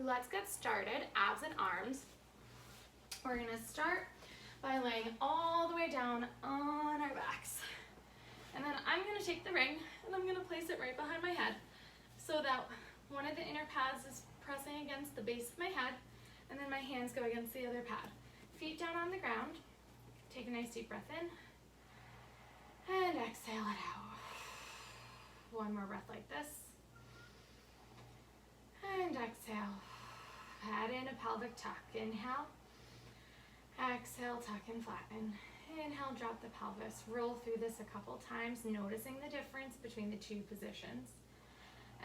let's get started, abs and arms. We're gonna start by laying all the way down on our backs. And then I'm gonna take the ring and I'm gonna place it right behind my head so that one of the inner pads is pressing against the base of my head, and then my hands go against the other pad. Feet down on the ground. Take a nice deep breath in and exhale it out. One more breath like this. And exhale. Add in a pelvic tuck. Inhale. Exhale, tuck and flatten. Inhale, drop the pelvis. Roll through this a couple times, noticing the difference between the two positions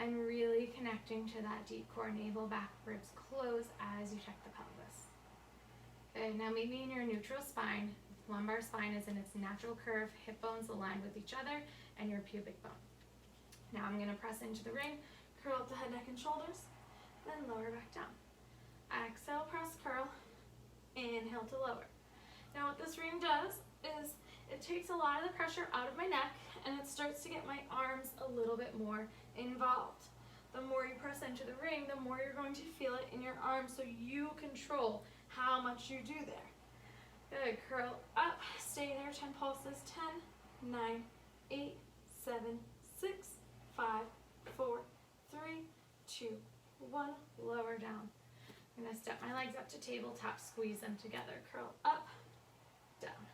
and really connecting to that deep core, navel, back, ribs close as you check the pelvis. Good, now meet me in your neutral spine. Lumbar spine is in its natural curve, hip bones aligned with each other, and your pubic bone. Now I'm gonna press into the ring, curl up the head, neck, and shoulders, then lower back down. Exhale, press, curl, inhale to lower. Now what this ring does is it takes a lot of the pressure out of my neck and it starts to get my arms a little bit more involved. The more you press into the ring, the more you're going to feel it in your arms, so you control how much you do there. Good, curl up, stay there, 10 pulses, 10, 9, 8, 7, 6, 5, 4, 3, 2, 1, lower down. I'm gonna step my legs up to tabletop, squeeze them together, curl up, down,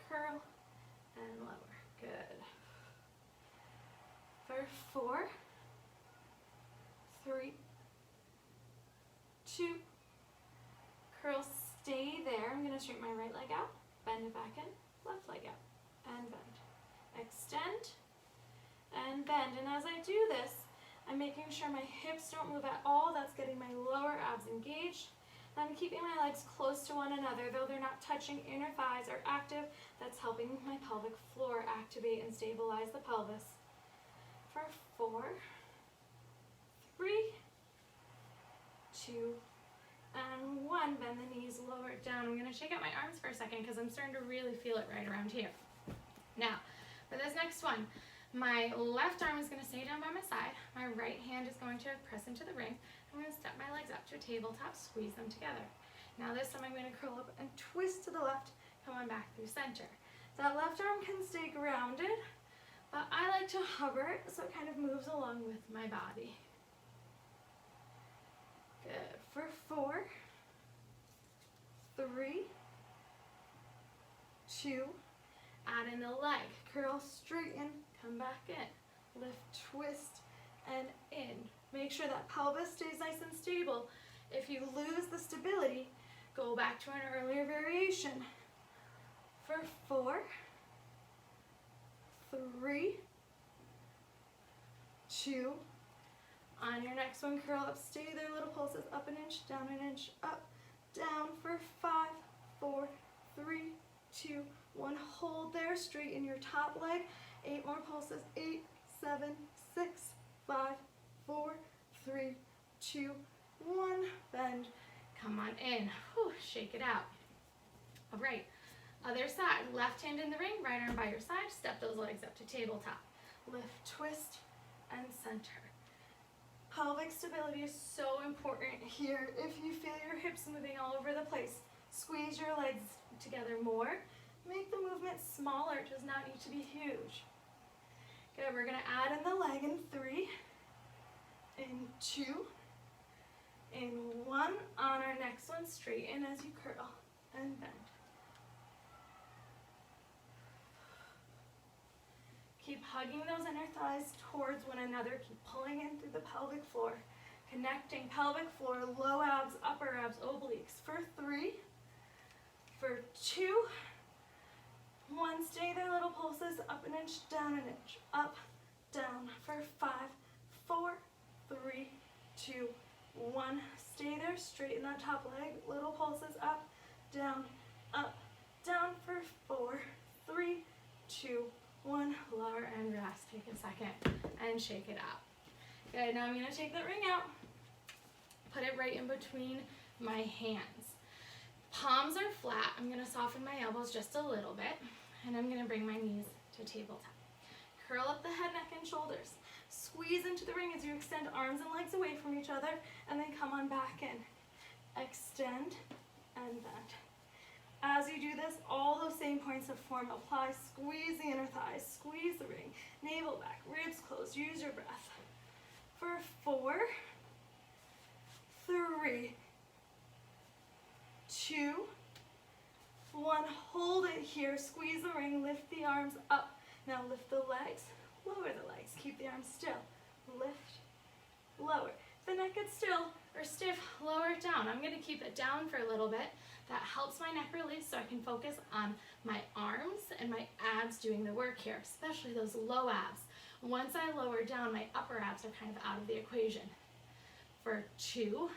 curl, and lower, good. For 4, 3, 2, curl, stay there. I'm gonna straighten my right leg out, bend it back in, left leg out, and bend. Extend, and bend. And as I do this, I'm making sure my hips don't move at all. That's getting my lower abs engaged. And I'm keeping my legs close to one another, though they're not touching, inner thighs are active. That's helping my pelvic floor activate and stabilize the pelvis. For 4, 3, 2, and 1. Bend the knees, lower it down. I'm gonna shake out my arms for a second because I'm starting to really feel it right around here. Now, for this next one, my left arm is gonna stay down by my side. My right hand is going to press into the ring. I'm gonna step my legs up to a tabletop, squeeze them together. Now this time I'm gonna curl up and twist to the left, come on back through center. That left arm can stay grounded, but I like to hover it so it kind of moves along with my body. Good, for 4, 3, 2, add in the leg, curl, straighten, come back in, lift, twist, and in. Make sure that pelvis stays nice and stable. If you lose the stability, go back to an earlier variation. For 4, 3, 2, on your next one, curl up, stay there, little pulses, up an inch, down an inch, up, down, for 5, 4, 3, 2, 1, hold there, straighten your top leg, 8 more pulses, 8, 7, 6, 5, 4, 3, 2, 1, bend, come on in, whew, shake it out. All right, other side, left hand in the ring, right arm by your side, step those legs up to tabletop, lift, twist, and center. Pelvic stability is so important here. If you feel your hips moving all over the place, squeeze your legs together more. Make the movement smaller, it does not need to be huge. Good, we're gonna add in the leg in 3, in 2, in 1. On our next one, straighten as you curl and bend. Keep hugging those inner thighs towards one another. Keep pulling in through the pelvic floor. Connecting pelvic floor, low abs, upper abs, obliques. For 3, for 2, 1. Stay there, little pulses, up an inch, down an inch, up, down. For 5, 4, 3, 2, 1. Stay there, straighten that top leg, little pulses, up, down, for 4, 3, 2, 1, lower and rest. Take a second and shake it out. Good, now I'm gonna take that ring out, put it right in between my hands. Palms are flat. I'm gonna soften my elbows just a little bit, and I'm gonna bring my knees to tabletop. Curl up the head, neck, and shoulders. Squeeze into the ring as you extend arms and legs away from each other, and then come on back in. Extend and bend. As you do this, all those same points of form apply. Squeeze the inner thighs, squeeze the ring, navel back, ribs closed, use your breath. For 4, 3, 2, 1. Hold it here, squeeze the ring, lift the arms up. Now lift the legs, lower the legs, keep the arms still. Lift, lower. If the neck gets still or stiff, lower it down. I'm gonna keep it down for a little bit. That helps my neck release so I can focus on my arms and my abs doing the work here, especially those low abs. Once I lower down, my upper abs are kind of out of the equation. For 2,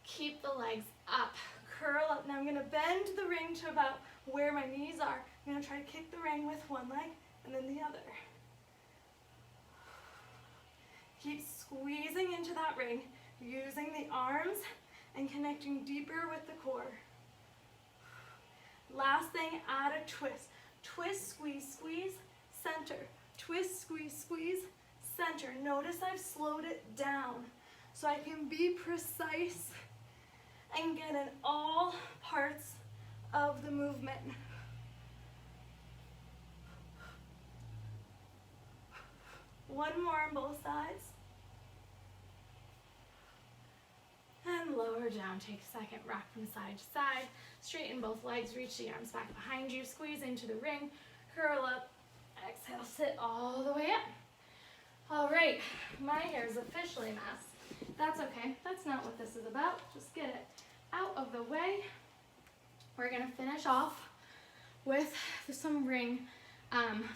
keep the legs up, curl up. Now I'm gonna bend the ring to about where my knees are. I'm gonna try to kick the ring with one leg and then the other. Keep squeezing into that ring, using the arms and connecting deeper with the core. Last thing, add a twist. Twist, squeeze, squeeze, center. Twist, squeeze, squeeze, center. Notice I've slowed it down so I can be precise and get in all parts of the movement. One more on both sides. And lower down, take a second, rock from side to side, straighten both legs, reach the arms back behind you, squeeze into the ring, curl up, exhale, sit all the way up. All right, my hair is officially a mess. That's okay, that's not what this is about. Just get it out of the way. We're gonna finish off with some ring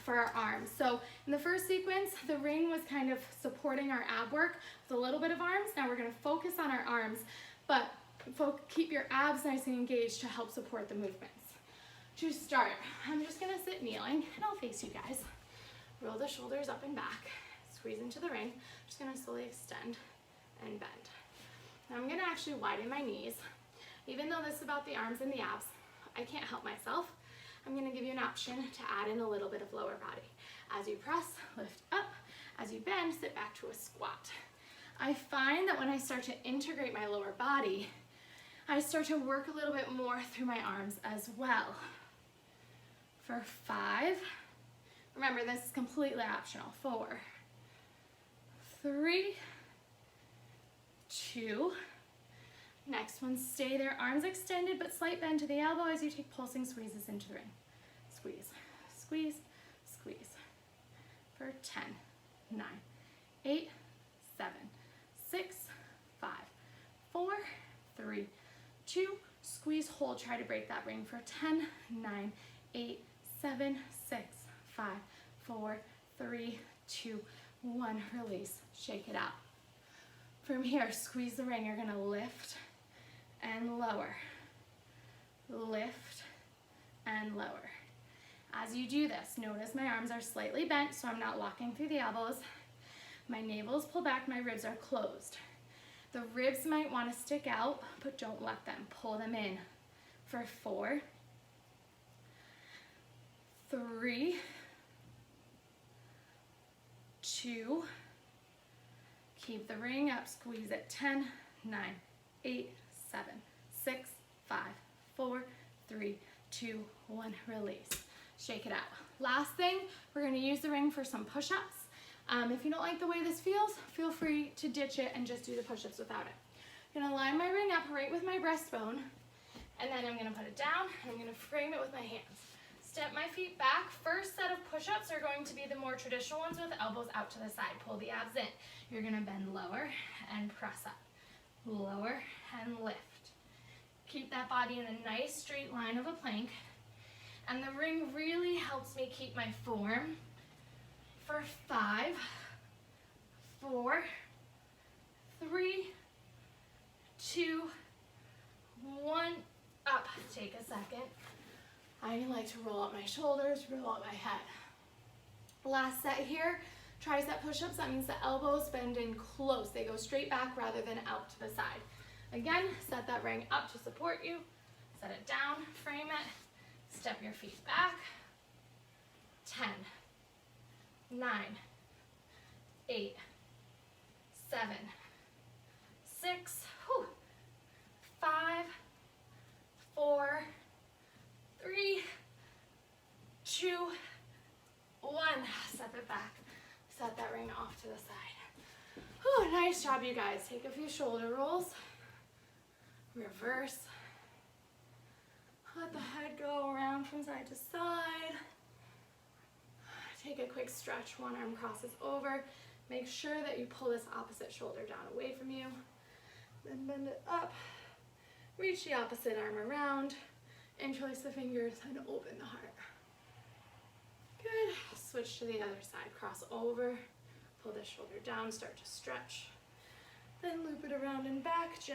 for our arms. So in the first sequence, the ring was kind of supporting our ab work with a little bit of arms. Now we're gonna focus on our arms, but keep your abs nice and engaged to help support the movements. To start, I'm just gonna sit kneeling and I'll face you guys. Roll the shoulders up and back, squeeze into the ring. Just gonna slowly extend and bend. Now I'm gonna actually widen my knees. Even though this is about the arms and the abs, I can't help myself. I'm gonna give you an option to add in a little bit of lower body. As you press, lift up. As you bend, sit back to a squat. I find that when I start to integrate my lower body, I start to work a little bit more through my arms as well. For 5, remember this is completely optional. 4, 3, 2, next one, stay there, arms extended but slight bend to the elbow as you take pulsing squeezes into the ring. Squeeze, squeeze, squeeze. For 10, 9, 8, 7, 6, 5, 4, 3, 2, squeeze, hold, try to break that ring for 10, 9, 8, 7, 6, 5, 4, 3, 2, 1, release, shake it out. From here, squeeze the ring, you're gonna lift and lower, lift and lower. As you do this, notice my arms are slightly bent so I'm not locking through the elbows. My navel's pulled back, my ribs are closed. The ribs might want to stick out, but don't let them, pull them in. For 4, 3, 2, keep the ring up, squeeze it, 10, 9, 8, 7, 6, 5, 4, 3, 2, 1, release. Shake it out. Last thing, we're gonna use the ring for some push-ups. If you don't like the way this feels, feel free to ditch it and just do the push-ups without it. I'm gonna line my ring up right with my breastbone, and then I'm gonna put it down, and I'm gonna frame it with my hands. Step my feet back. First set of push-ups are going to be the more traditional ones with elbows out to the side. Pull the abs in. You're gonna bend lower and press up. Lower and lift. Keep that body in a nice straight line of a plank. And the ring really helps me keep my form. For 5, 4, 3, 2, 1, up. Take a second. I like to roll up my shoulders, roll up my head. Last set here, tricep push-ups. That means the elbows bend in close. They go straight back rather than out to the side. Again, set that ring up to support you. Set it down, frame it. Step your feet back. 10, 9, 8, 7, 6, whew, 5, 4, 3, 2, 1. Step it back. Set that ring off to the side. Whew, nice job, you guys. Take a few shoulder rolls. Reverse. Let the head go around from side to side. Take a quick stretch. One arm crosses over. Make sure that you pull this opposite shoulder down away from you. Then bend it up. Reach the opposite arm around. Interlace the fingers and open the heart. Good. Switch to the other side. Cross over. Pull the shoulder down. Start to stretch. Then loop it around and back.